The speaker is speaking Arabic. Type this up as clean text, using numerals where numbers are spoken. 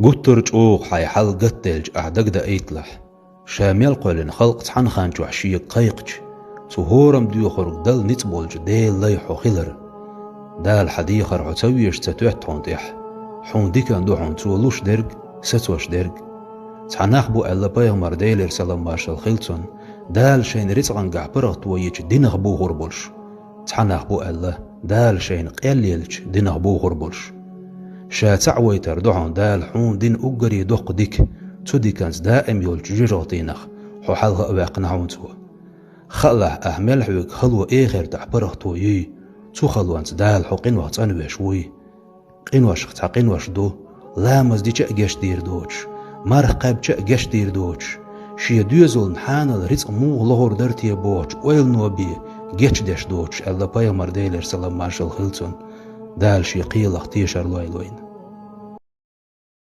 قطرج اوق حي حل قتلج اعدق دا ايتلح شامل قولن خلق تحن خانج وحشي قيقج سهورم ديو خرق دل نتبولج ديل ليحو خلر دال حديخر عتويش تتوحت هونتيح حون ديكان دو حون تولوش درج ستوش درج تحناخ بو ألا بيغمر ديلر سلام مارشال خلطون دال شين ريتغان قعبرغ تويج دينغ بو غربولش تحناخ بو ألا دال شين قيليلج دينغ بو غربولش شاتع ويتر دعون دال حون دين أقري دوق ديك تو ديكانز دائم يولج جيروتينخ حو حلغ أواقنا هونتو خلح أهمل حوك خلو إيغير دعبرغ تويي تو خلوانت دال حو قنوة تنوش وي قنوة شخت قنوش دو لامز دي جاش دير دوش مرخ قاب جاش دير دوش شي دوزل نحانل ريتق مو لغور درتي بوش ويل نوبي جيش ديش دوش ألا بايغمر ديلر سلام مارشال خلطون دال شي قيلخ تيشر لويلوين